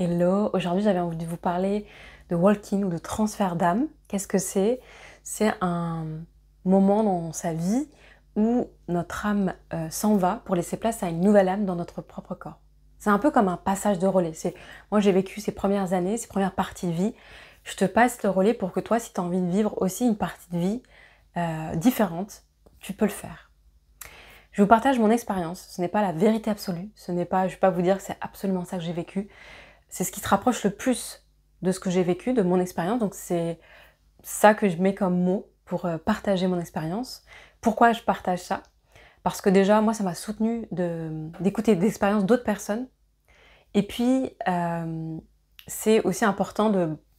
Hello, aujourd'hui j'avais envie de vous parler de walking ou de transfert d'âme. Qu'est-ce que c'est? C'est un moment dans sa vie où notre âme s'en va pour laisser place à une nouvelle âme dans notre propre corps. C'est un peu comme un passage de relais. Moi j'ai vécu ces premières années, ces premières parties de vie. Je te passe le relais pour que toi, si tu as envie de vivre aussi une partie de vie différente, tu peux le faire. Je vous partage mon expérience. Ce n'est pas la vérité absolue. Je ne vais pas vous dire que c'est absolument ça que j'ai vécu. C'est ce qui se rapproche le plus de ce que j'ai vécu, de mon expérience. Donc c'est ça que je mets comme mot pour partager mon expérience. Pourquoi je partage ça? Parce que déjà, moi, ça m'a soutenue d'écouter des expériences d'autres personnes. Et puis, c'est aussi important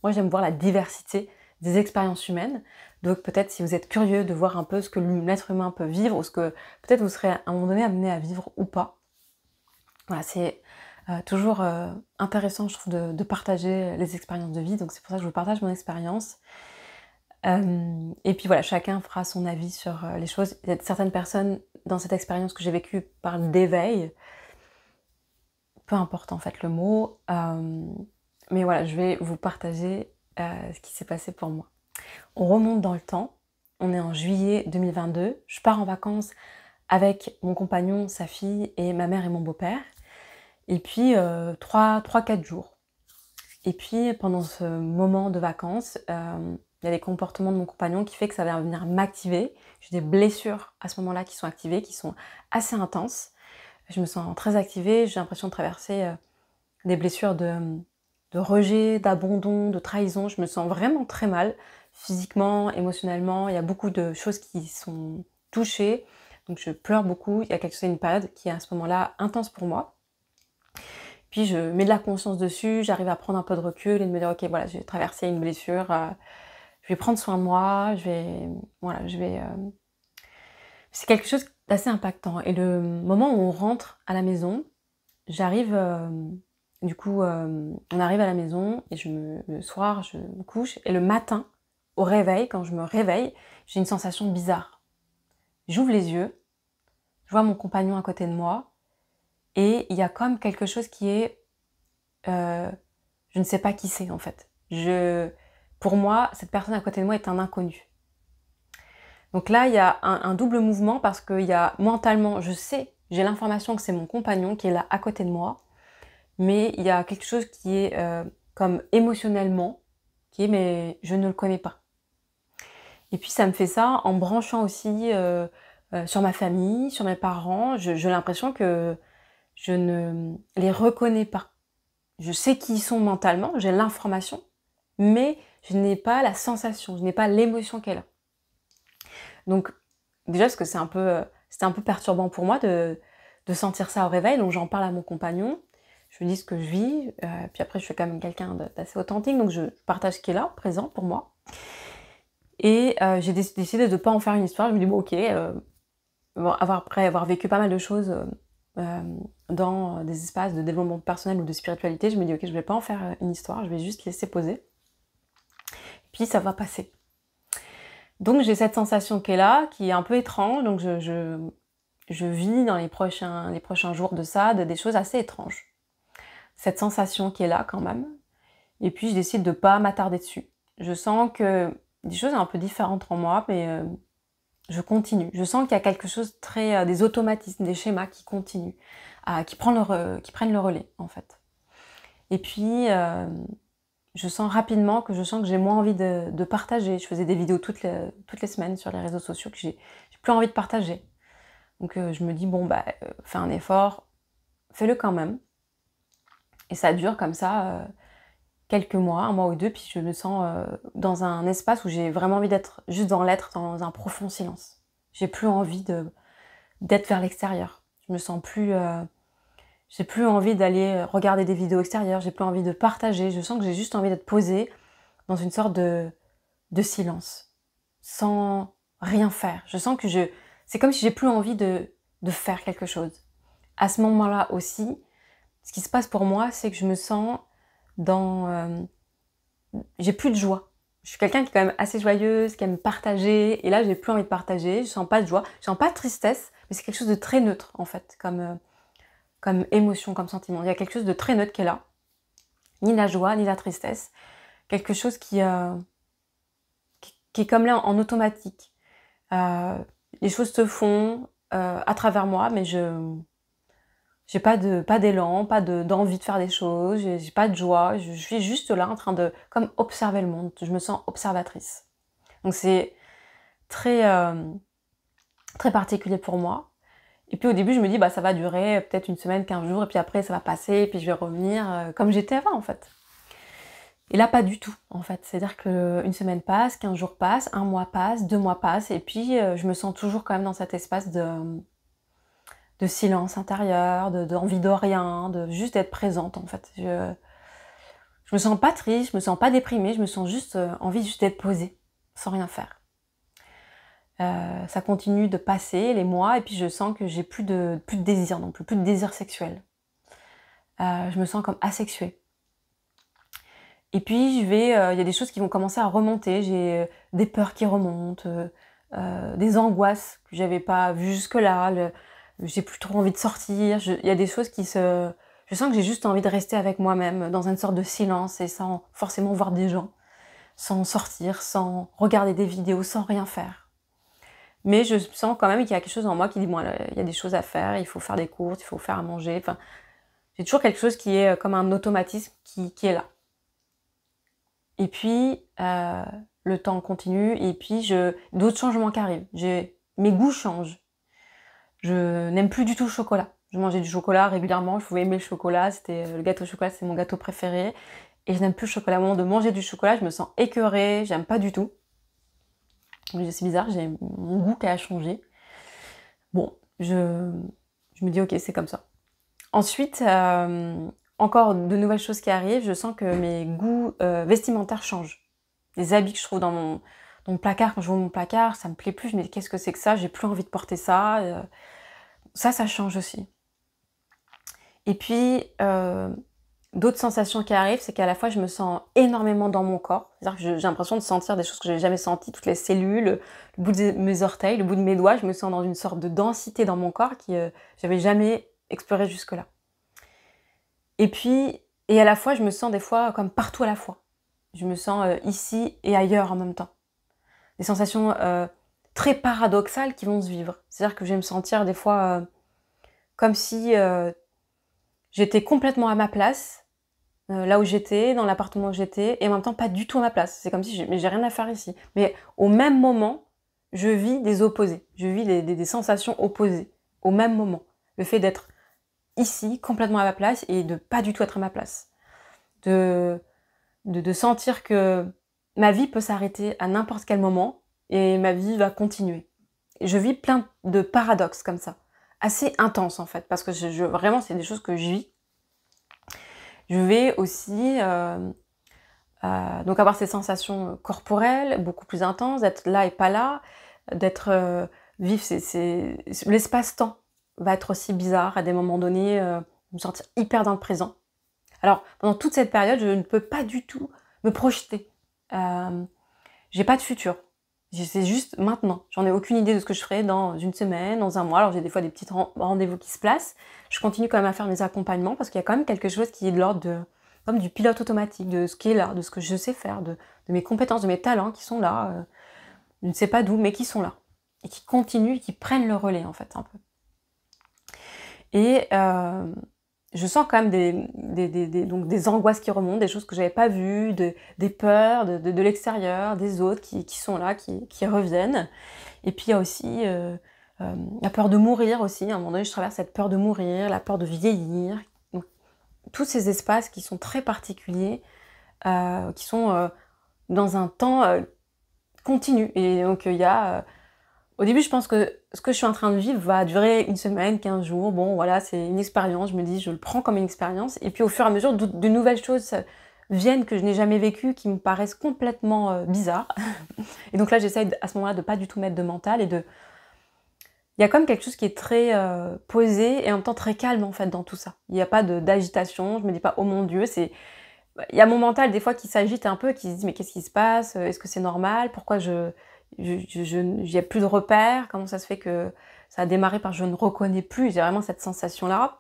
moi, j'aime voir la diversité des expériences humaines. Donc peut-être si vous êtes curieux de voir un peu ce que l'être humain peut vivre, ou ce que peut-être vous serez à un moment donné amené à vivre ou pas. Voilà, c'est toujours intéressant, je trouve, de partager les expériences de vie. Donc c'est pour ça que je vous partage mon expérience. Et puis voilà, chacun fera son avis sur les choses. Il y a certaines personnes dans cette expérience que j'ai vécue parlent d'éveil. Peu importe en fait le mot. Mais voilà, je vais vous partager ce qui s'est passé pour moi. On remonte dans le temps. On est en juillet 2022. Je pars en vacances avec mon compagnon, sa fille et ma mère et mon beau-père. Et puis 3-4 jours. Et puis pendant ce moment de vacances, il y a des comportements de mon compagnon qui fait que ça va venir m'activer. J'ai des blessures à ce moment-là qui sont activées, qui sont assez intenses. Je me sens très activée, j'ai l'impression de traverser des blessures de rejet, d'abandon, de trahison. Je me sens vraiment très mal, physiquement, émotionnellement. Il y a beaucoup de choses qui sont touchées. Donc je pleure beaucoup. Il y a une période qui est à ce moment-là intense pour moi. Puis je mets de la conscience dessus, j'arrive à prendre un peu de recul et de me dire ok, voilà, j'ai traversé une blessure, je vais prendre soin de moi, c'est quelque chose d'assez impactant. Et le moment où on rentre à la maison, j'arrive, on arrive à la maison et le soir, je me couche et le matin, au réveil, quand je me réveille, j'ai une sensation bizarre. J'ouvre les yeux, je vois mon compagnon à côté de moi et il y a comme quelque chose qui est je ne sais pas qui c'est en fait. Pour moi, cette personne à côté de moi est un inconnu. Donc là, il y a un double mouvement parce que mentalement, j'ai l'information que c'est mon compagnon qui est là à côté de moi, mais il y a quelque chose qui est comme émotionnellement, mais je ne le connais pas. Et puis ça me fait ça en branchant aussi sur ma famille, sur mes parents. J'ai l'impression que je ne les reconnais pas. Je sais qui ils sont mentalement, j'ai l'information, mais je n'ai pas la sensation, je n'ai pas l'émotion qu'elle a. Donc déjà, parce que c'était un peu perturbant pour moi de sentir ça au réveil, donc j'en parle à mon compagnon, je lui dis ce que je vis, puis après je suis quand même quelqu'un d'assez authentique, donc je partage ce qui est là, présent pour moi. Et j'ai décidé de ne pas en faire une histoire, je me dis bon ok, après avoir vécu pas mal de choses dans des espaces de développement personnel ou de spiritualité, je me dis ok, je vais pas en faire une histoire, je vais juste laisser poser. Puis ça va passer. Donc j'ai cette sensation qui est là, qui est un peu étrange, donc je vis dans les prochains jours de ça, des choses assez étranges. Cette sensation qui est là quand même. Et puis je décide de pas m'attarder dessus. Je sens que des choses un peu différentes en moi, mais je continue. Je sens qu'il y a quelque chose des automatismes, des schémas qui continuent, qui prennent le relais en fait. Et puis je sens rapidement que j'ai moins envie de partager. Je faisais des vidéos toutes les semaines sur les réseaux sociaux que j'ai plus envie de partager. Donc je me dis bon fais un effort, fais-le quand même. Et ça dure comme ça quelques mois, un mois ou deux, puis je me sens dans un espace où j'ai vraiment envie d'être juste dans l'être, dans un profond silence. J'ai plus envie d'être vers l'extérieur. Je me sens plus... j'ai plus envie d'aller regarder des vidéos extérieures, j'ai plus envie de partager. Je sens que j'ai juste envie d'être posée dans une sorte de silence, sans rien faire. Je sens que c'est comme si j'ai plus envie de faire quelque chose. À ce moment-là aussi, ce qui se passe pour moi, c'est que je me sens j'ai plus de joie. Je suis quelqu'un qui est quand même assez joyeuse, qui aime partager, et là j'ai plus envie de partager, je sens pas de joie, je sens pas de tristesse, mais c'est quelque chose de très neutre en fait, comme émotion, comme sentiment. Il y a quelque chose de très neutre qui est là. ni la joie, ni la tristesse. Quelque chose qui est comme là en automatique. Les choses se font à travers moi, mais j'ai pas d'élan, pas d'envie de faire des choses, j'ai pas de joie, je suis juste là en train de comme observer le monde, je me sens observatrice. Donc c'est très, très particulier pour moi. Et puis au début je me dis ça va durer peut-être une semaine, 15 jours, et puis après ça va passer, et puis je vais revenir comme j'étais avant en fait. Et là pas du tout en fait, c'est-à-dire qu'une semaine passe, 15 jours passent, un mois passe, 2 mois passent, et puis je me sens toujours quand même dans cet espace de silence intérieur, d'envie de rien, de juste d'être présente en fait. Je me sens pas triste, je me sens pas déprimée, je me sens juste envie juste d'être posée, sans rien faire. Ça continue de passer les mois, et puis je sens que j'ai plus de désir non plus, plus de désir sexuel. Je me sens comme asexuée. Et puis il y a des choses qui vont commencer à remonter, j'ai des peurs qui remontent, des angoisses que j'avais pas vues jusque-là, j'ai plus trop envie de sortir, il y a des choses je sens que j'ai juste envie de rester avec moi-même, dans une sorte de silence, et sans forcément voir des gens, sans sortir, sans regarder des vidéos, sans rien faire. Mais je sens quand même qu'il y a quelque chose en moi qui dit, il y a des choses à faire, il faut faire des courses, il faut faire à manger, enfin, j'ai toujours quelque chose qui est comme un automatisme qui est là. Et puis, le temps continue, et puis d'autres changements qui arrivent. Mes goûts changent. Je n'aime plus du tout le chocolat. Je mangeais du chocolat régulièrement, je pouvais aimer le chocolat, le gâteau au chocolat, c'est mon gâteau préféré. Et je n'aime plus le chocolat. Au moment de manger du chocolat, je me sens écœurée, j'aime pas du tout. C'est bizarre, j'ai mon goût qui a changé. Bon, je me dis ok, c'est comme ça. Ensuite, encore de nouvelles choses qui arrivent, je sens que mes goûts vestimentaires changent. Les habits que je trouve dans mon placard, quand je vois mon placard, ça me plaît plus, je me dis qu'est-ce que c'est que ça, j'ai plus envie de porter ça. Ça change aussi. Et puis, d'autres sensations qui arrivent, c'est qu'à la fois je me sens énormément dans mon corps, c'est-à-dire que j'ai l'impression de sentir des choses que je n'avais jamais senties, toutes les cellules, le bout de mes orteils, le bout de mes doigts, je me sens dans une sorte de densité dans mon corps que j'avais jamais explorée jusque-là. Et puis, et à la fois, je me sens des fois comme partout à la fois. Je me sens ici et ailleurs en même temps. Des sensations très paradoxales qui vont se vivre. C'est-à-dire que je vais me sentir des fois comme si j'étais complètement à ma place, là où j'étais, dans l'appartement où j'étais, et en même temps pas du tout à ma place. C'est comme si j'ai rien à faire ici. Mais au même moment, je vis des opposés. Je vis des sensations opposées au même moment. Le fait d'être ici, complètement à ma place, et de pas du tout être à ma place. De sentir que ma vie peut s'arrêter à n'importe quel moment, et ma vie va continuer. Et je vis plein de paradoxes comme ça, assez intenses en fait, parce que vraiment c'est des choses que je vis. Je vais aussi donc avoir ces sensations corporelles beaucoup plus intenses, d'être là et pas là, d'être vivre l'espace-temps va être aussi bizarre à des moments donnés, me sentir hyper dans le présent. Alors pendant toute cette période, je ne peux pas du tout me projeter. J'ai pas de futur. C'est juste maintenant. J'en ai aucune idée de ce que je ferai dans une semaine, dans un mois. Alors j'ai des fois des petits rendez-vous qui se placent. Je continue quand même à faire mes accompagnements parce qu'il y a quand même quelque chose qui est de l'ordre comme du pilote automatique, de ce qui est là, de ce que je sais faire, de mes compétences, de mes talents qui sont là. Je ne sais pas d'où, mais qui sont là. Et qui continuent, qui prennent le relais en fait un peu. Et je sens quand même donc des angoisses qui remontent, des choses que j'avais pas vues, des peurs de l'extérieur, des autres qui sont là, qui reviennent. Et puis il y a aussi la peur de mourir aussi. À un moment donné, je traverse cette peur de mourir, la peur de vieillir. Donc, tous ces espaces qui sont très particuliers, qui sont dans un temps continu. Et donc il y a... Au début, je pense que ce que je suis en train de vivre va durer une semaine, 15 jours. Bon, voilà, c'est une expérience. Je me dis, je le prends comme une expérience. Et puis, au fur et à mesure, de nouvelles choses viennent que je n'ai jamais vécues, qui me paraissent complètement bizarres. Et donc là, j'essaye à ce moment-là de pas du tout mettre de mental et de... Il y a quand même quelque chose qui est très posé et en même temps très calme, en fait, dans tout ça. Il n'y a pas d'agitation. Je me dis pas, oh mon Dieu, c'est... Il y a mon mental, des fois, qui s'agite un peu, qui se dit, mais qu'est-ce qui se passe? Est-ce que c'est normal? Pourquoi il n'y a plus de repères, comment ça se fait que ça a démarré par je ne reconnais plus, j'ai vraiment cette sensation-là.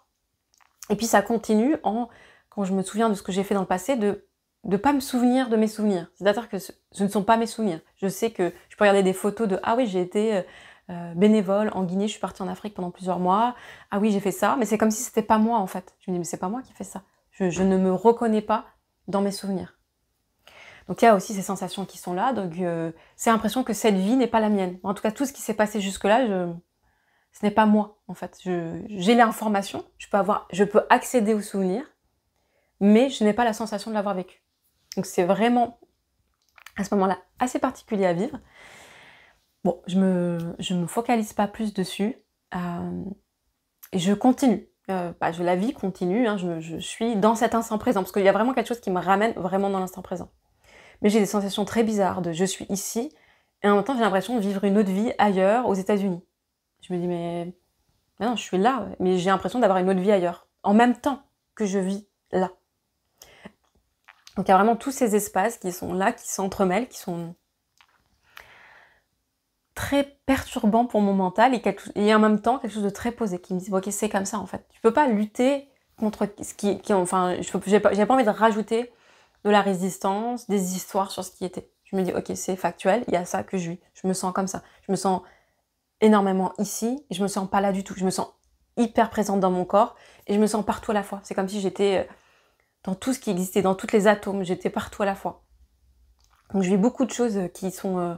Et puis ça continue en quand je me souviens de ce que j'ai fait dans le passé, de ne pas me souvenir de mes souvenirs. C'est-à-dire que ce ne sont pas mes souvenirs. Je sais que je peux regarder des photos de « Ah oui, j'ai été bénévole en Guinée, je suis partie en Afrique pendant plusieurs mois. Ah oui, j'ai fait ça. » Mais c'est comme si c'était pas moi, en fait. Je me dis « Mais c'est pas moi qui fais ça. Je ne me reconnais pas dans mes souvenirs. » Donc il y a aussi ces sensations qui sont là. Donc c'est l'impression que cette vie n'est pas la mienne. En tout cas, tout ce qui s'est passé jusque-là, ce n'est pas moi, en fait. J'ai l'information, je peux accéder aux souvenirs, mais je n'ai pas la sensation de l'avoir vécu. Donc c'est vraiment, à ce moment-là, assez particulier à vivre. Bon, je me focalise pas plus dessus, et je continue. La vie continue, hein, je suis dans cet instant présent, parce qu'il y a vraiment quelque chose qui me ramène vraiment dans l'instant présent. Mais j'ai des sensations très bizarres de je suis ici, et en même temps j'ai l'impression de vivre une autre vie ailleurs, aux États-Unis. Je me dis mais non, je suis là, mais j'ai l'impression d'avoir une autre vie ailleurs, en même temps que je vis là. Donc il y a vraiment tous ces espaces qui sont là, qui s'entremêlent, qui sont très perturbants pour mon mental, et en même temps quelque chose de très posé, qui me dit ok, c'est comme ça en fait. Tu peux pas lutter contre ce qui enfin, j'ai pas envie de rajouter de la résistance, des histoires sur ce qui était. Je me dis ok, c'est factuel, il y a ça que je vis, je me sens comme ça, je me sens énormément ici, et je me sens pas là du tout, je me sens hyper présente dans mon corps, et je me sens partout à la fois. C'est comme si j'étais dans tout ce qui existait, dans tous les atomes, j'étais partout à la fois. Donc je vis beaucoup de choses qui sont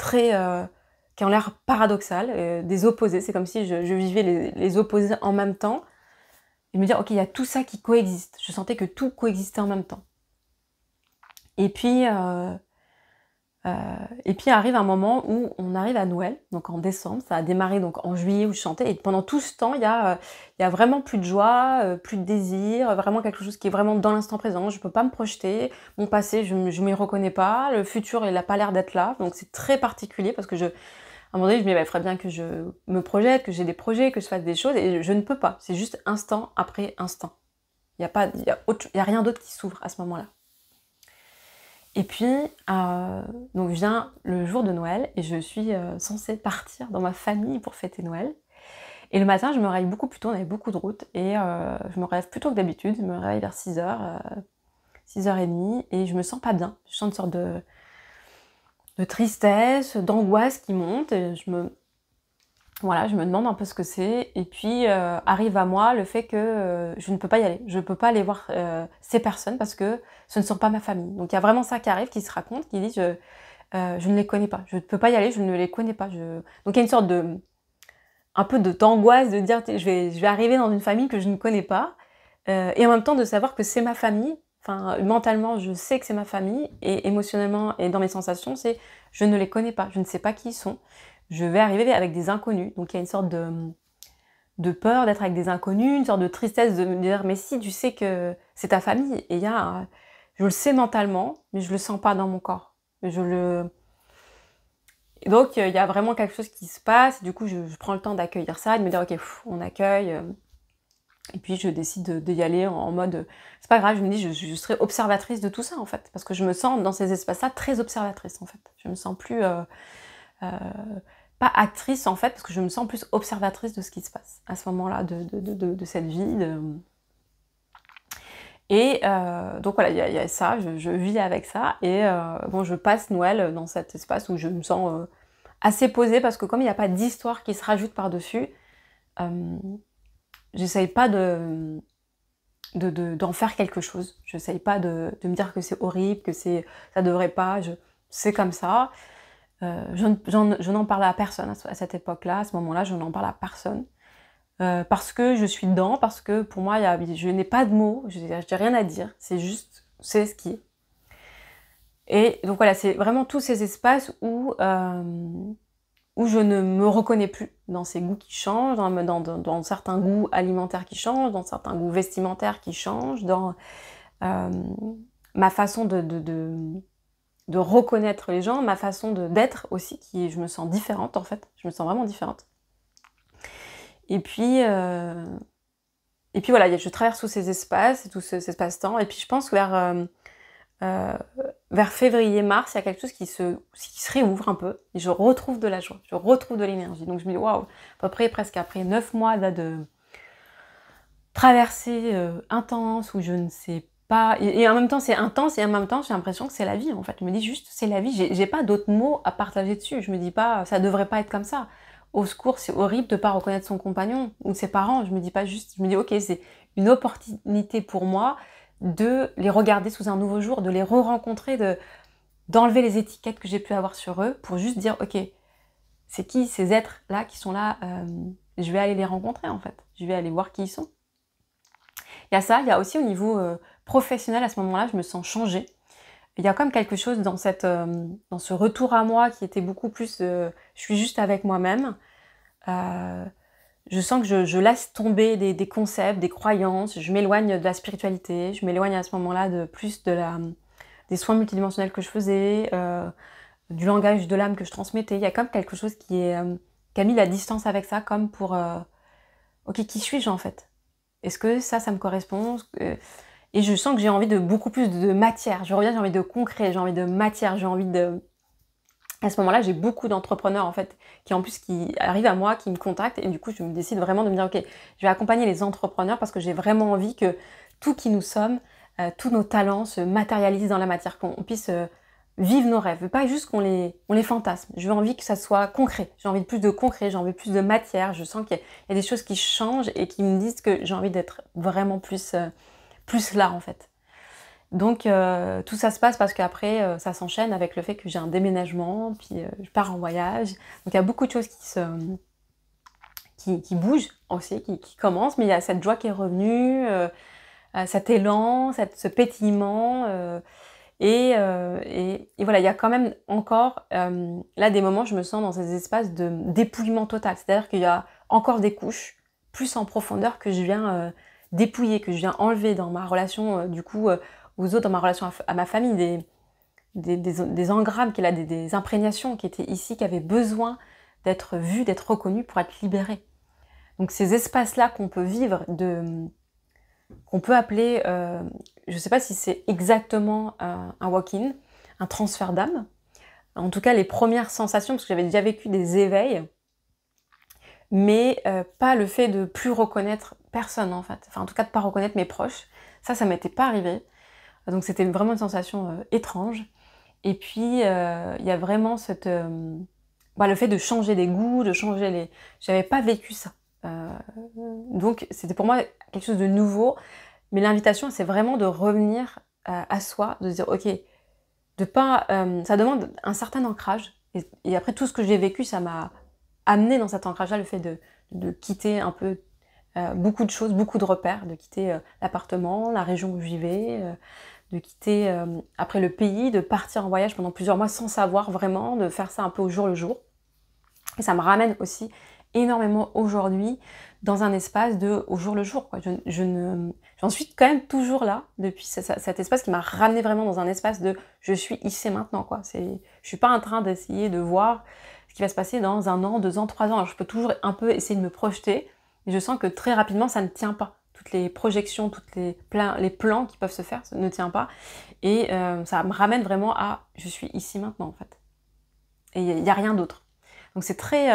qui ont l'air paradoxales, des opposés. C'est comme si je vivais les opposés en même temps, et me dire ok, il y a tout ça qui coexiste. Je sentais que tout coexistait en même temps. Et puis arrive un moment où on arrive à Noël, donc en décembre. Ça a démarré donc en juillet où je chantais, et pendant tout ce temps, il y a vraiment plus de joie, plus de désir, vraiment quelque chose qui est vraiment dans l'instant présent. Je peux pas me projeter, mon passé, je m'y reconnais pas, le futur, il a pas l'air d'être là, donc c'est très particulier parce que à un moment donné, je me dis, il faudrait bien que je me projette, que j'ai des projets, que je fasse des choses, et je ne peux pas. C'est juste instant après instant. Il y a rien d'autre qui s'ouvre à ce moment-là. Et puis, donc vient le jour de Noël, et je suis censée partir dans ma famille pour fêter Noël. Et le matin, je me réveille beaucoup plus tôt, on avait beaucoup de route, et je me réveille plus tôt que d'habitude. Je me réveille vers 6h, 6h30, et je me sens pas bien. Je sens une sorte de tristesse, d'angoisse qui monte, et je me demande un peu ce que c'est, et puis arrive à moi le fait que je ne peux pas y aller. Je ne peux pas aller voir ces personnes parce que ce ne sont pas ma famille. Donc il y a vraiment ça qui arrive, qui se raconte, qui dit je ne les connais pas, je ne peux pas y aller, je ne les connais pas. Donc il y a une sorte un peu d'angoisse de dire je vais arriver dans une famille que je ne connais pas, et en même temps de savoir que c'est ma famille. Enfin, mentalement, je sais que c'est ma famille, et émotionnellement et dans mes sensations, c'est je ne les connais pas, je ne sais pas qui ils sont. Je vais arriver avec des inconnus. Donc il y a une sorte de peur d'être avec des inconnus, une sorte de tristesse de me dire mais si, tu sais que c'est ta famille. Et je le sais mentalement, mais je le sens pas dans mon corps. Et donc il y a vraiment quelque chose qui se passe, et du coup je prends le temps d'accueillir ça, de me dire ok, on accueille. Et puis je décide d'y aller en mode c'est pas grave, je me dis je serai observatrice de tout ça en fait, parce que je me sens dans ces espaces-là très observatrice en fait. Je me sens plus pas actrice en fait, parce que je me sens plus observatrice de ce qui se passe à ce moment-là de cette vie. Et donc voilà, il y a ça, je vis avec ça, et je passe Noël dans cet espace où je me sens assez posée, parce que comme il n'y a pas d'histoire qui se rajoute par-dessus, j'essaye pas d'en faire quelque chose. J'essaye pas de me dire que c'est horrible, que ça devrait pas, c'est comme ça. Je n'en parle à personne à cette époque-là, à ce moment-là, je n'en parle à personne. Parce que je suis dedans, parce que pour moi, je n'ai pas de mots, je n'ai rien à dire, c'est ce qui est. Et donc voilà, c'est vraiment tous ces espaces où je ne me reconnais plus dans ces goûts qui changent, dans certains goûts alimentaires qui changent, dans certains goûts vestimentaires qui changent, dans ma façon de reconnaître les gens, ma façon d'être aussi, je me sens différente en fait, je me sens vraiment différente. Et puis voilà, je traverse tous ces espaces, et tous ces espaces-temps, et puis je pense que vers février-mars, il y a quelque chose qui se réouvre un peu, et je retrouve de la joie, je retrouve de l'énergie. Donc je me dis, waouh, à peu près presque après 9 mois là, traversée intense où je ne sais pas... Et en même temps, c'est intense et en même temps, j'ai l'impression que c'est la vie, en fait. Je me dis juste, c'est la vie. J'ai pas d'autres mots à partager dessus. Je me dis pas, ça devrait pas être comme ça. Au secours, c'est horrible de pas reconnaître son compagnon ou ses parents. Je me dis pas juste... Je me dis, ok, c'est une opportunité pour moi de les regarder sous un nouveau jour, de les re-rencontrer, d'enlever les étiquettes que j'ai pu avoir sur eux pour juste dire, ok, c'est qui ces êtres-là qui sont là, je vais aller les rencontrer en fait, je vais aller voir qui ils sont. Il y a ça, il y a aussi au niveau professionnel, à ce moment-là, je me sens changée. Il y a comme quelque chose dans, dans ce retour à moi qui était beaucoup plus, je suis juste avec moi-même. Je sens que je laisse tomber des concepts, des croyances, je m'éloigne de la spiritualité, je m'éloigne à ce moment-là des soins multidimensionnels que je faisais, du langage de l'âme que je transmettais. Il y a comme quelque chose qui a mis la distance avec ça, comme pour... ok, qui suis-je en fait? Est-ce que ça me correspond? Et je sens que j'ai envie de beaucoup plus de matière. Je reviens, j'ai envie de concret, j'ai envie de matière, j'ai envie de... À ce moment-là, j'ai beaucoup d'entrepreneurs en fait qui arrivent à moi, qui me contactent et du coup, je me décide vraiment de me dire ok, je vais accompagner les entrepreneurs parce que j'ai vraiment envie que tout qui nous sommes, tous nos talents se matérialisent dans la matière, qu'on puisse vivre nos rêves, pas juste qu'on les fantasme. Je veux envie que ça soit concret. J'ai envie de plus de concret, j'ai envie de plus de matière. Je sens qu'il y a des choses qui changent et qui me disent que j'ai envie d'être vraiment plus là en fait. Donc tout ça se passe parce qu'après ça s'enchaîne avec le fait que j'ai un déménagement, puis je pars en voyage. Donc il y a beaucoup de choses qui bougent aussi, qui commencent, mais il y a cette joie qui est revenue, cet élan, ce pétillement. Et voilà, il y a quand même encore là des moments où je me sens dans ces espaces de dépouillement total. C'est-à-dire qu'il y a encore des couches plus en profondeur que je viens dépouiller, que je viens enlever dans ma relation du coup aux autres, dans ma relation à ma famille, des engrammes, des imprégnations qui étaient ici, qui avaient besoin d'être vues, d'être reconnues pour être libérées. Donc ces espaces-là qu'on peut vivre, qu'on peut appeler, je ne sais pas si c'est exactement un walk-in, un transfert d'âme. En tout cas, les premières sensations, parce que j'avais déjà vécu des éveils, mais pas le fait de plus reconnaître personne en fait. Enfin, en tout cas, de ne pas reconnaître mes proches. Ça m'était pas arrivé. Donc c'était vraiment une sensation étrange. Et puis, il y a vraiment le fait de changer les goûts, de changer les... J'avais pas vécu ça. Donc c'était pour moi quelque chose de nouveau. Mais l'invitation, c'est vraiment de revenir à soi, de se dire, ok, de pas... ça demande un certain ancrage. Et après, tout ce que j'ai vécu, ça m'a amené dans cet ancrage-là, le fait de quitter un peu beaucoup de choses, beaucoup de repères, de quitter l'appartement, la région où je vivais, de quitter après le pays, de partir en voyage pendant plusieurs mois sans savoir vraiment, de faire ça un peu au jour le jour. Et ça me ramène aussi énormément aujourd'hui dans un espace de au jour le jour, quoi. J'en suis quand même toujours là, depuis cet espace qui m'a ramené vraiment dans un espace de je suis ici et maintenant, quoi. Je suis pas en train d'essayer de voir ce qui va se passer dans 1 an, 2 ans, 3 ans. Alors, je peux toujours un peu essayer de me projeter, mais je sens que très rapidement, ça ne tient pas. Toutes les projections, les plans qui peuvent se faire, ça ne tient pas. Et ça me ramène vraiment à je suis ici maintenant, en fait. Et il n'y a rien d'autre. Donc c'est très,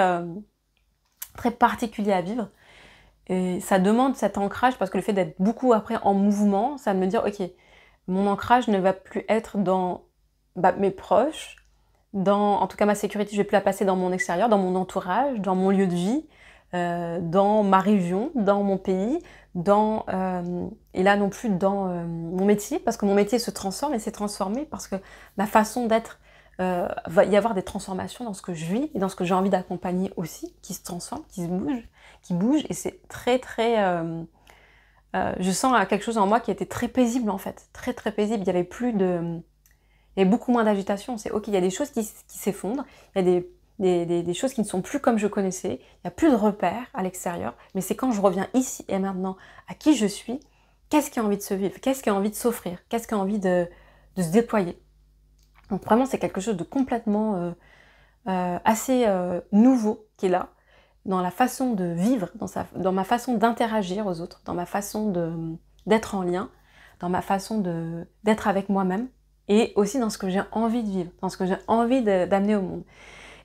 très particulier à vivre. Et ça demande cet ancrage, parce que le fait d'être beaucoup après en mouvement, ça me dire, ok, mon ancrage ne va plus être dans mes proches, en tout cas ma sécurité, je vais plus la passer dans mon extérieur, dans mon entourage, dans mon lieu de vie, dans ma région, dans mon pays, et là non plus dans mon métier, parce que mon métier se transforme et s'est transformé parce que ma façon d'être, va y avoir des transformations dans ce que je vis et dans ce que j'ai envie d'accompagner aussi, qui se transforme, qui bouge, et c'est très très... je sens quelque chose en moi qui était très paisible en fait, très très paisible. Il y avait beaucoup moins d'agitation. C'est ok, il y a des choses qui s'effondrent, il y a des choses qui ne sont plus comme je connaissais, il n'y a plus de repères à l'extérieur, mais c'est quand je reviens ici et maintenant à qui je suis, qu'est-ce qui a envie de se vivre, qu'est-ce qui a envie de s'offrir, qu'est-ce qui a envie de se déployer. Donc vraiment, c'est quelque chose de complètement assez nouveau qui est là, dans la façon de vivre, dans ma façon d'interagir aux autres, dans ma façon d'être en lien, dans ma façon d'être avec moi-même, et aussi dans ce que j'ai envie de vivre, dans ce que j'ai envie d'amener au monde.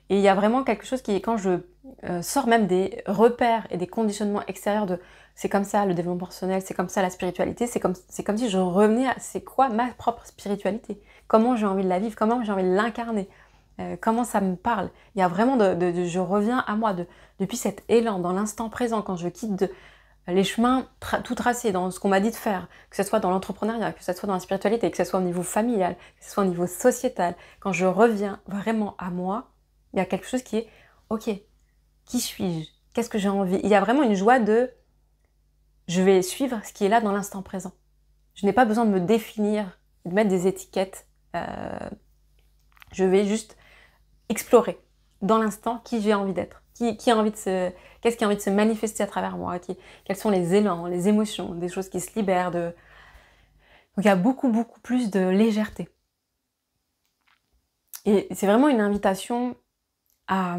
Et il y a vraiment quelque chose qui, quand je sors même des repères et des conditionnements extérieurs de c'est comme ça le développement personnel, c'est comme ça la spiritualité, c'est comme si je revenais à c'est quoi ma propre spiritualité, comment j'ai envie de la vivre, comment j'ai envie de l'incarner, comment ça me parle. Il y a vraiment je reviens à moi, depuis cet élan, dans l'instant présent, quand je quitte les chemins tout tracés dans ce qu'on m'a dit de faire, que ce soit dans l'entrepreneuriat, que ce soit dans la spiritualité, que ce soit au niveau familial, que ce soit au niveau sociétal, quand je reviens vraiment à moi, il y a quelque chose qui est « Ok, qui suis-je? Qu'est-ce que j'ai envie ?» Il y a vraiment une joie de « Je vais suivre ce qui est là dans l'instant présent. » Je n'ai pas besoin de me définir, de mettre des étiquettes. Je vais juste explorer dans l'instant qui j'ai envie d'être. Qu'est-ce qui a envie de se manifester à travers moi, quels sont les élans, les émotions, des choses qui se libèrent. Donc il y a beaucoup, beaucoup plus de légèreté. Et c'est vraiment une invitation à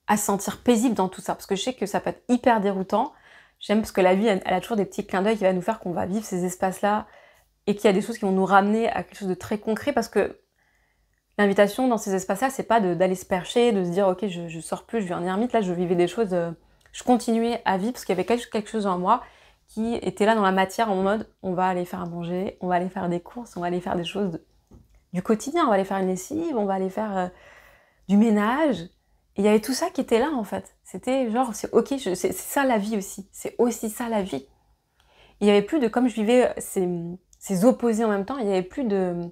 se sentir paisible dans tout ça, parce que je sais que ça peut être hyper déroutant. J'aime parce que la vie, elle a toujours des petits clins d'œil qui va nous faire qu'on va vivre ces espaces-là, et qu'il y a des choses qui vont nous ramener à quelque chose de très concret, parce que l'invitation dans ces espaces-là, c'est pas d'aller se percher, de se dire ok, je sors plus, je vis en ermite. Là, je vivais des choses, je continuais à vivre parce qu'il y avait quelque chose en moi qui était là dans la matière, en mode on va aller faire à manger, on va aller faire des courses, on va aller faire des choses du quotidien, on va aller faire une lessive, on va aller faire du ménage. Et il y avait tout ça qui était là en fait. C'était genre c'est ok, c'est ça la vie aussi. C'est aussi ça la vie. Il y avait plus de, comme je vivais ces opposés en même temps, il y avait plus de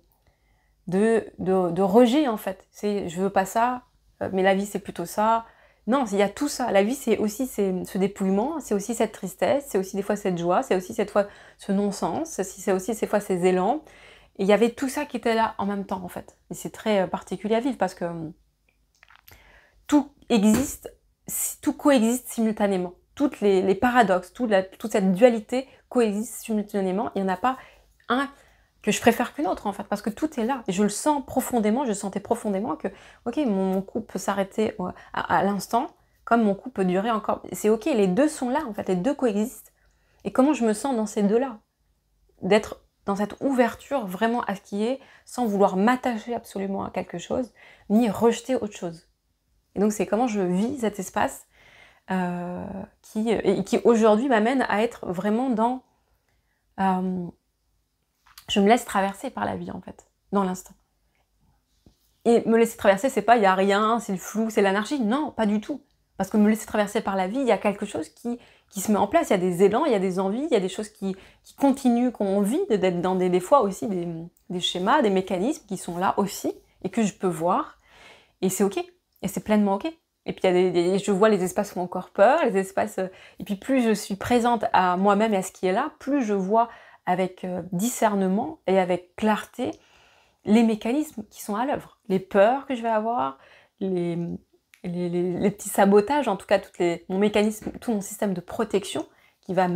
rejet en fait. C'est je veux pas ça, mais la vie c'est plutôt ça. Non, il y a tout ça. La vie c'est aussi ce dépouillement, c'est aussi cette tristesse, c'est aussi des fois cette joie, c'est aussi cette fois ce non-sens, c'est aussi ces fois ces élans. Et il y avait tout ça qui était là en même temps en fait. Et c'est très particulier à vivre parce que tout existe, tout coexiste simultanément. Toutes les paradoxes, toute cette dualité coexiste simultanément. Il n'y en a pas un que je préfère qu'une autre en fait, parce que tout est là. Et je le sens profondément, je sentais profondément que, ok, mon couple peut s'arrêter à l'instant, comme mon couple peut durer encore. C'est ok, les deux sont là en fait, les deux coexistent. Et comment je me sens dans ces deux-là? D'être dans cette ouverture vraiment à ce qui est, sans vouloir m'attacher absolument à quelque chose, ni rejeter autre chose. Et donc c'est comment je vis cet espace qui aujourd'hui m'amène à être vraiment dans... je me laisse traverser par la vie en fait, dans l'instant. Et me laisser traverser, c'est pas il y a rien, c'est le flou, c'est l'anarchie. Non, pas du tout. Parce que me laisser traverser par la vie, il y a quelque chose qui se met en place. Il y a des élans, il y a des envies, il y a des choses qui continuent, qu'on vit, d'être dans des fois aussi des schémas, des mécanismes qui sont là aussi et que je peux voir. Et c'est ok. Et c'est pleinement ok. Et puis je vois les espaces qui font encore peur, les espaces... et puis plus je suis présente à moi-même et à ce qui est là, plus je vois avec discernement et avec clarté les mécanismes qui sont à l'œuvre. Les peurs que je vais avoir, les petits sabotages, en tout cas mon mécanisme, tout mon système de protection qui va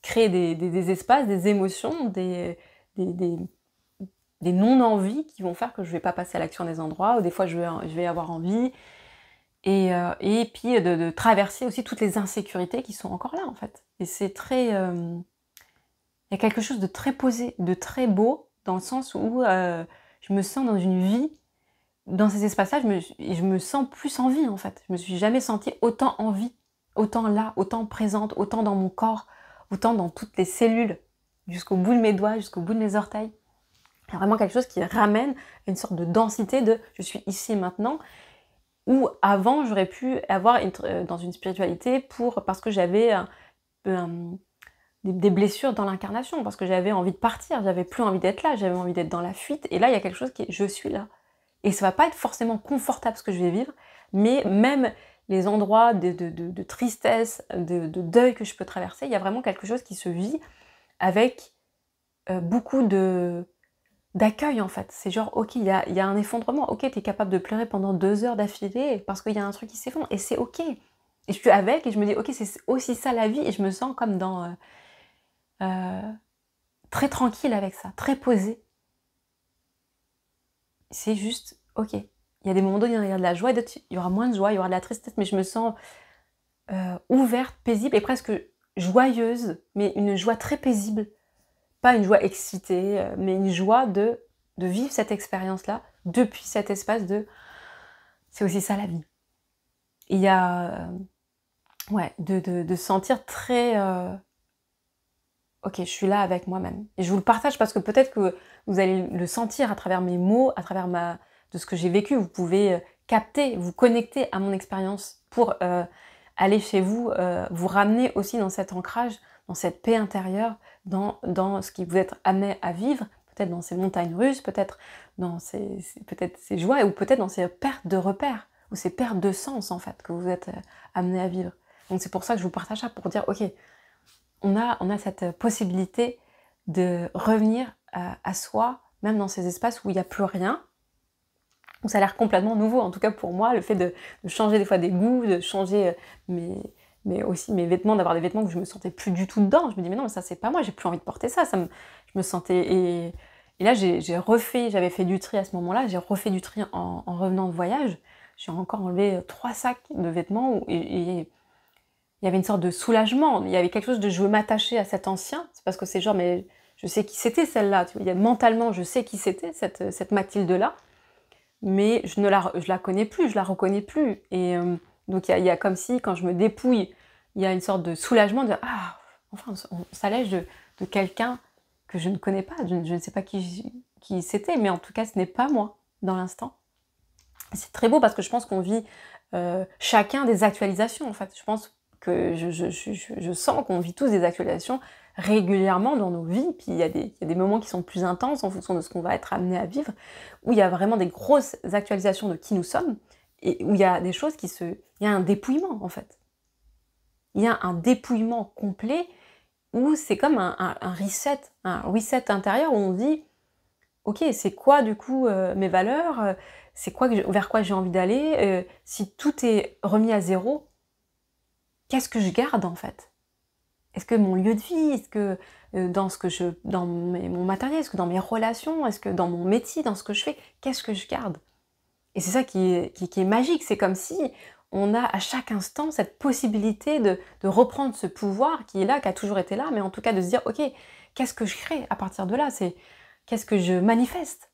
créer des espaces, des émotions, des non-envies qui vont faire que je ne vais pas passer à l'action des endroits, ou des fois je vais avoir envie, et puis de traverser aussi toutes les insécurités qui sont encore là en fait. Et c'est très... il y a quelque chose de très posé, de très beau, dans le sens où je me sens dans une vie, dans ces espaces-là, je me sens plus en vie en fait. Je me suis jamais sentie autant en vie, autant là, autant présente, autant dans mon corps, autant dans toutes les cellules, jusqu'au bout de mes doigts, jusqu'au bout de mes orteils. Il y a vraiment quelque chose qui ramène une sorte de densité de « je suis ici et maintenant », où avant j'aurais pu avoir dans une spiritualité parce que j'avais des blessures dans l'incarnation, parce que j'avais envie de partir, j'avais plus envie d'être là, j'avais envie d'être dans la fuite, et là il y a quelque chose qui est « je suis là ». Et ça va pas être forcément confortable ce que je vais vivre, mais même les endroits de tristesse, de deuil que je peux traverser, il y a vraiment quelque chose qui se vit avec beaucoup d'accueil en fait. C'est genre, ok, il y a un effondrement, ok, t'es capable de pleurer pendant 2 heures d'affilée parce qu'il y a un truc qui s'effondre, et c'est ok. Et je suis avec, et je me dis, ok, c'est aussi ça la vie, et je me sens comme dans... très tranquille avec ça, très posée. C'est juste, ok. Il y a des moments où il y a de la joie, et d'autres, il y aura moins de joie, il y aura de la tristesse, mais je me sens ouverte, paisible, et presque joyeuse, mais une joie très paisible. Pas une joie excitée, mais une joie de vivre cette expérience-là depuis cet espace de c'est aussi ça la vie. Il y a ouais, de sentir très ok, je suis là avec moi-même. Et je vous le partage parce que peut-être que vous allez le sentir à travers mes mots, à travers de ce que j'ai vécu. Vous pouvez capter, vous connecter à mon expérience pour aller chez vous, vous ramener aussi dans cet ancrage, dans cette paix intérieure, dans ce qui vous êtes amené à vivre, peut-être dans ces montagnes russes, peut-être dans peut-être ces joies, ou peut-être dans ces pertes de repères, ou ces pertes de sens en fait, que vous êtes amené à vivre. Donc c'est pour ça que je vous partage ça, pour dire, ok, on a cette possibilité de revenir à soi, même dans ces espaces où il n'y a plus rien, où ça a l'air complètement nouveau, en tout cas pour moi, le fait de changer des fois des goûts, de changer mais aussi mes vêtements, d'avoir des vêtements où je me sentais plus du tout dedans. Je me dis mais non, mais ça c'est pas moi, j'ai plus envie de porter ça, je me sentais... Et là j'avais fait du tri à ce moment-là, j'ai refait du tri en revenant de voyage, j'ai encore enlevé 3 sacs de vêtements et il y avait une sorte de soulagement, il y avait quelque chose de je veux m'attacher à cet ancien, c'est parce que c'est genre, mais je sais qui c'était celle-là, tu vois, mentalement je sais qui c'était, cette Mathilde-là, mais je la connais plus, je la reconnais plus, et donc il y a comme si, quand je me dépouille, il y a une sorte de soulagement, de ah, enfin on s'allège de quelqu'un que je ne connais pas, je ne sais pas qui c'était, mais en tout cas ce n'est pas moi, dans l'instant. C'est très beau parce que je pense qu'on vit chacun des actualisations, en fait, je pense que je sens qu'on vit tous des actualisations régulièrement dans nos vies, puis il y a des moments qui sont plus intenses en fonction de ce qu'on va être amené à vivre, où il y a vraiment des grosses actualisations de qui nous sommes, et où il y a des choses il y a un dépouillement en fait. Il y a un dépouillement complet, où c'est comme un reset intérieur, où on dit, ok, c'est quoi du coup mes valeurs, c'est quoi vers quoi j'ai envie d'aller, si tout est remis à zéro, qu'est-ce que je garde en fait? Est-ce que mon lieu de vie, est-ce que dans mon matériel, est-ce que dans mes relations, est-ce que dans mon métier, dans ce que je fais, qu'est-ce que je garde? Et c'est ça qui est magique, c'est comme si on a à chaque instant cette possibilité de reprendre ce pouvoir qui est là, qui a toujours été là, mais en tout cas de se dire, ok, qu'est-ce que je crée à partir de là? Qu'est-ce que je manifeste?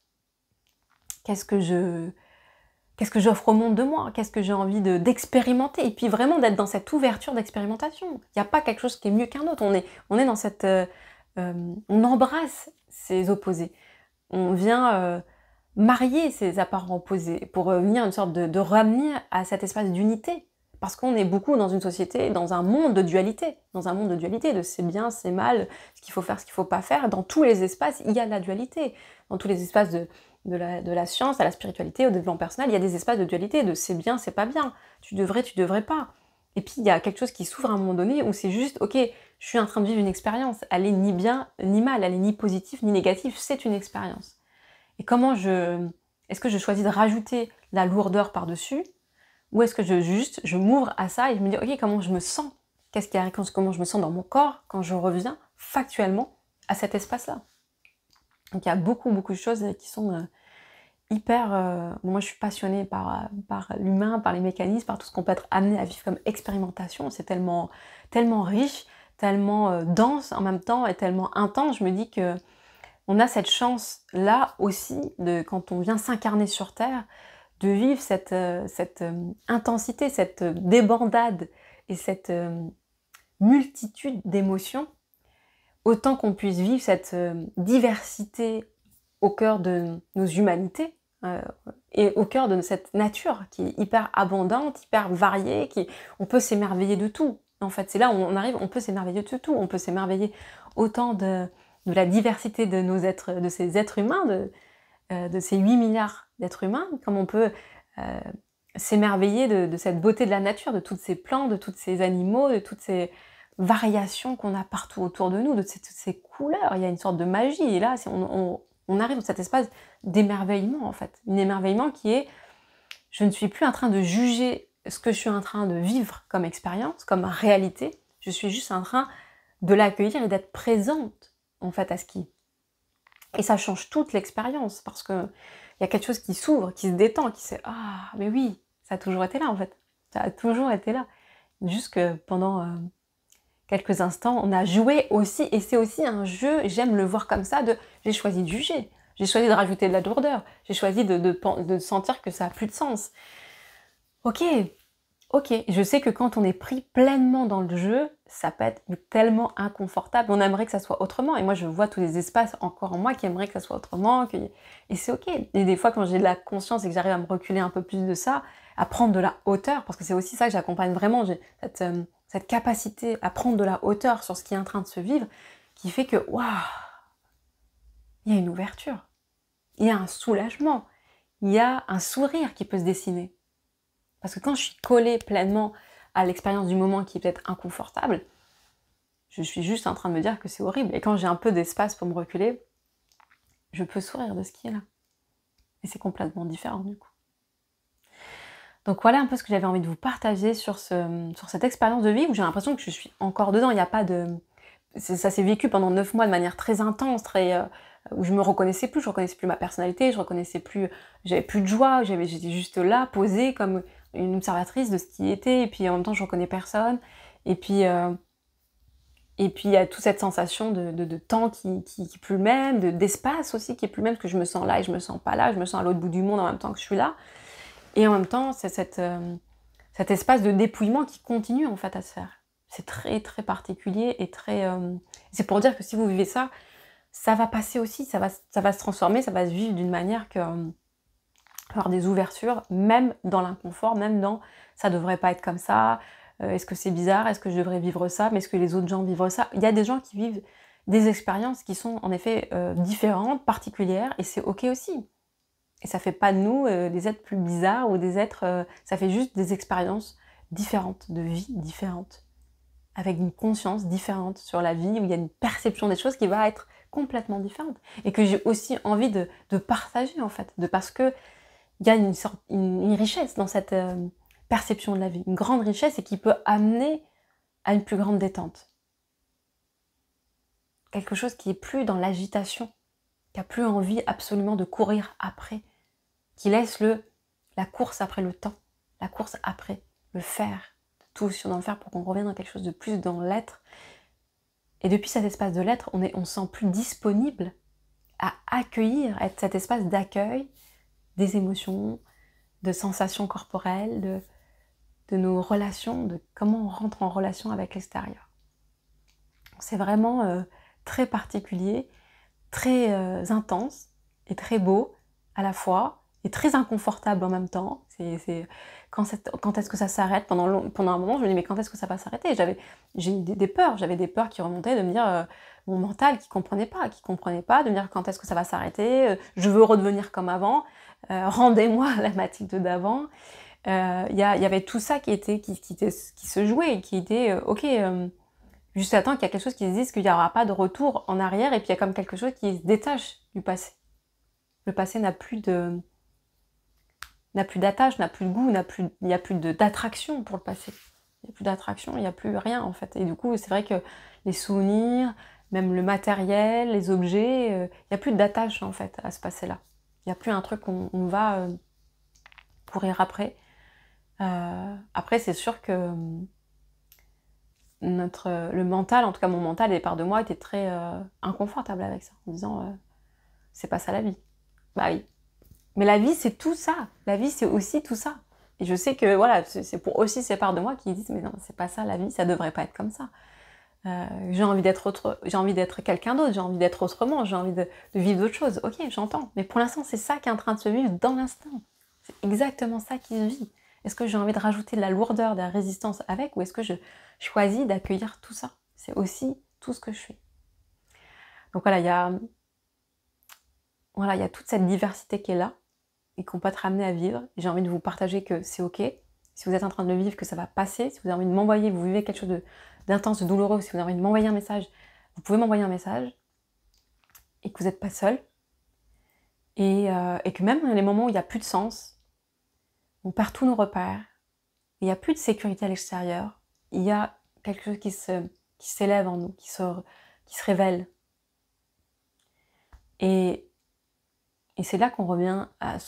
Qu'est-ce que j'offre au monde de moi? Qu'est-ce que j'ai envie d'expérimenter? Et puis vraiment d'être dans cette ouverture d'expérimentation. Il n'y a pas quelque chose qui est mieux qu'un autre. On est dans cette... on embrasse ces opposés. On vient marier ces apparents opposés pour venir une sorte de ramener à cet espace d'unité. Parce qu'on est beaucoup dans une société, dans un monde de dualité. Dans un monde de dualité, de c'est bien, c'est mal, ce qu'il faut faire, ce qu'il ne faut pas faire. Dans tous les espaces, il y a de la dualité. Dans tous les espaces de la science, à la spiritualité, au développement personnel, il y a des espaces de dualité, de c'est bien, c'est pas bien, tu devrais pas. Et puis il y a quelque chose qui s'ouvre à un moment donné où c'est juste, ok, je suis en train de vivre une expérience, elle est ni bien ni mal, elle est ni positive ni négative, c'est une expérience. Et est-ce que je choisis de rajouter la lourdeur par-dessus, ou est-ce que je m'ouvre à ça et je me dis, ok, comment je me sens? Qu'est-ce qui arrive, comment je me sens dans mon corps quand je reviens factuellement à cet espace-là? Donc il y a beaucoup de choses qui sont hyper... moi je suis passionnée par l'humain, par les mécanismes, par tout ce qu'on peut être amené à vivre comme expérimentation. C'est tellement riche, tellement dense en même temps et tellement intense. Je me dis que on a cette chance-là aussi, quand on vient s'incarner sur Terre, de vivre cette intensité, cette débandade et cette multitude d'émotions, autant qu'on puisse vivre cette diversité au cœur de nos humanités et au cœur de cette nature qui est hyper abondante, hyper variée, on peut s'émerveiller de tout. En fait, c'est là où on arrive, on peut s'émerveiller de tout, on peut s'émerveiller autant de la diversité de ces êtres humains, de ces 8 milliards d'êtres humains, comme on peut s'émerveiller de cette beauté de la nature, de toutes ces plantes, de tous ces animaux, de toutes ces variations qu'on a partout autour de nous, de toutes ces couleurs. Il y a une sorte de magie. Et là, on arrive dans cet espace d'émerveillement, en fait. Un émerveillement qui est, je ne suis plus en train de juger ce que je suis en train de vivre comme expérience, comme réalité. Je suis juste en train de l'accueillir et d'être présente, en fait, à ce qui... Et ça change toute l'expérience, parce que il y a quelque chose qui s'ouvre, qui se détend, qui se... Ah, mais oui, ça a toujours été là, en fait. Ça a toujours été là. Juste que pendant quelques instants, on a joué aussi, et c'est aussi un jeu, j'aime le voir comme ça, j'ai choisi de juger. J'ai choisi de rajouter de la lourdeur. J'ai choisi de sentir que ça a plus de sens. Ok, je sais que quand on est pris pleinement dans le jeu, ça peut être tellement inconfortable. On aimerait que ça soit autrement. Et moi, je vois tous les espaces encore en moi qui aimeraient que ça soit autrement. Et c'est ok. Et des fois, quand j'ai de la conscience et que j'arrive à me reculer un peu plus de ça, à prendre de la hauteur, parce que c'est aussi ça que j'accompagne vraiment. J'ai cette capacité à prendre de la hauteur sur ce qui est en train de se vivre, qui fait que, waouh, il y a une ouverture. Il y a un soulagement. Il y a un sourire qui peut se dessiner. Parce que quand je suis collée pleinement à l'expérience du moment qui est peut-être inconfortable, je suis juste en train de me dire que c'est horrible. Et quand j'ai un peu d'espace pour me reculer, je peux sourire de ce qui est là. Et c'est complètement différent du coup. Donc voilà un peu ce que j'avais envie de vous partager sur cette expérience de vie où j'ai l'impression que je suis encore dedans. Il n'y a pas de... Ça s'est vécu pendant 9 mois de manière très intense, où je me reconnaissais plus ma personnalité, j'avais plus de joie, j'étais juste là, posée comme une observatrice de ce qui était, et puis en même temps je reconnais personne, et puis il y a toute cette sensation de temps qui est plus le même, d'espace aussi qui est plus le même, parce que je me sens là et je me sens pas là, je me sens à l'autre bout du monde en même temps que je suis là, et en même temps c'est cet espace de dépouillement qui continue en fait à se faire. C'est très très particulier et très... C'est pour dire que si vous vivez ça, ça va passer aussi, ça va se transformer, ça va se vivre d'une manière que... avoir des ouvertures, même dans l'inconfort, même dans ça devrait pas être comme ça, est-ce que c'est bizarre, est-ce que je devrais vivre ça, mais est-ce que les autres gens vivent ça? Il y a des gens qui vivent des expériences qui sont en effet différentes, particulières, et c'est ok aussi. Et ça fait pas de nous des êtres plus bizarres ou des êtres... ça fait juste des expériences différentes, de vie différentes, avec une conscience différente sur la vie, où il y a une perception des choses qui va être complètement différente. Et que j'ai aussi envie de partager en fait, parce que il y a une richesse dans cette perception de la vie, une grande richesse et qui peut amener à une plus grande détente. Quelque chose qui est plus dans l'agitation, qui a plus envie absolument de courir après, qui laisse la course après le temps, la course après le faire, tout ce qu'on doit faire pour qu'on revienne dans quelque chose de plus dans l'être. Et depuis cet espace de l'être, on se sent plus disponible à accueillir, à être cet espace d'accueil des émotions, de sensations corporelles, de nos relations, de comment on rentre en relation avec l'extérieur. C'est vraiment très particulier, très intense et très beau à la fois, et très inconfortable en même temps. Quand est-ce que ça s'arrête? Pendant un moment, je me dis mais quand est-ce que ça va s'arrêter? J'ai eu des peurs, j'avais des peurs qui remontaient de me dire mon mental qui comprenait pas, de me dire quand est-ce que ça va s'arrêter, je veux redevenir comme avant, rendez-moi la Mathilde d'avant. Il y avait tout ça qui se jouait, qui était ok, juste attends qu'il y a quelque chose qui se dise qu'il n'y aura pas de retour en arrière, et puis il y a comme quelque chose qui se détache du passé. Le passé n'a plus d'attache, n'a plus de goût, il n'y a plus d'attraction pour le passé. Il n'y a plus d'attraction, il n'y a plus rien en fait. Et du coup, c'est vrai que les souvenirs, même le matériel, les objets, il n'y a plus d'attache en fait à ce passé-là. Il n'y a plus un truc qu'on va courir après. Après, c'est sûr que le mental, en tout cas mon mental et les parts de moi, étaient très inconfortables avec ça, en disant c'est pas ça la vie. Bah oui. Mais la vie, c'est tout ça. La vie, c'est aussi tout ça. Et je sais que voilà, c'est pour aussi ces parts de moi qui disent mais non, c'est pas ça la vie, ça devrait pas être comme ça. J'ai envie d'être quelqu'un d'autre, j'ai envie d'être autrement, j'ai envie de vivre d'autres choses. Ok, j'entends. Mais pour l'instant, c'est ça qui est en train de se vivre dans l'instant. C'est exactement ça qui se vit. Est-ce que j'ai envie de rajouter de la lourdeur, de la résistance avec, ou est-ce que je choisis d'accueillir tout ça? C'est aussi tout ce que je fais. Donc voilà, il y a toute cette diversité qui est là, et qu'on peut être amené à vivre. Et j'ai envie de vous partager que c'est ok. Si vous êtes en train de le vivre, que ça va passer. Si vous avez envie de m'envoyer, vous vivez quelque chose d'intense, de douloureux, si vous avez envie de m'envoyer un message, vous pouvez m'envoyer un message. Et que vous n'êtes pas seul. Et que même dans les moments où il n'y a plus de sens, on perd tous nos repères, il n'y a plus de sécurité à l'extérieur, il y a quelque chose qui s'élève en nous, qui se révèle. Et c'est là qu'on revient à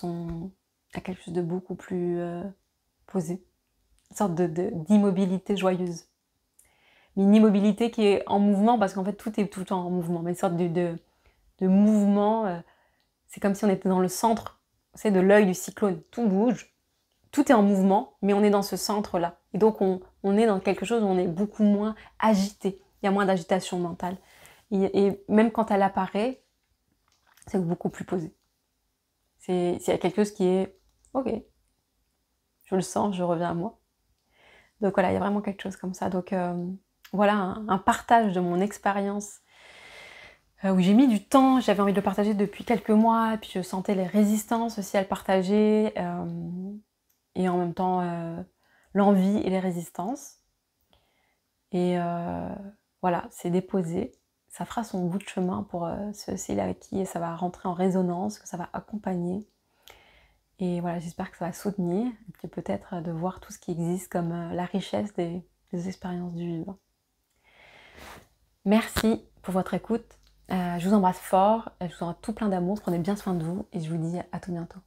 quelque chose de beaucoup plus posé. Une sorte d'immobilité joyeuse. Mais une immobilité qui est en mouvement, parce qu'en fait tout est tout le temps en mouvement, mais une sorte de mouvement C'est comme si on était dans le centre, c'est de l'œil du cyclone. Tout bouge, tout est en mouvement, mais on est dans ce centre-là. Et donc on est dans quelque chose où on est beaucoup moins agité. Il y a moins d'agitation mentale. Et même quand elle apparaît, c'est beaucoup plus posé. C'est quelque chose qui est ok, je le sens, je reviens à moi. Donc voilà, il y a vraiment quelque chose comme ça. Donc voilà un partage de mon expérience où j'ai mis du temps, j'avais envie de le partager depuis quelques mois, puis je sentais les résistances aussi à le partager, et en même temps l'envie et les résistances. Et voilà, c'est déposé. Ça fera son bout de chemin pour ceux-ci avec qui ça va rentrer en résonance, que ça va accompagner. Et voilà, j'espère que ça va soutenir, et puis peut-être de voir tout ce qui existe comme la richesse des expériences du vivant. Merci pour votre écoute. Je vous embrasse fort, je vous envoie tout plein d'amour, prenez bien soin de vous et je vous dis à tout bientôt.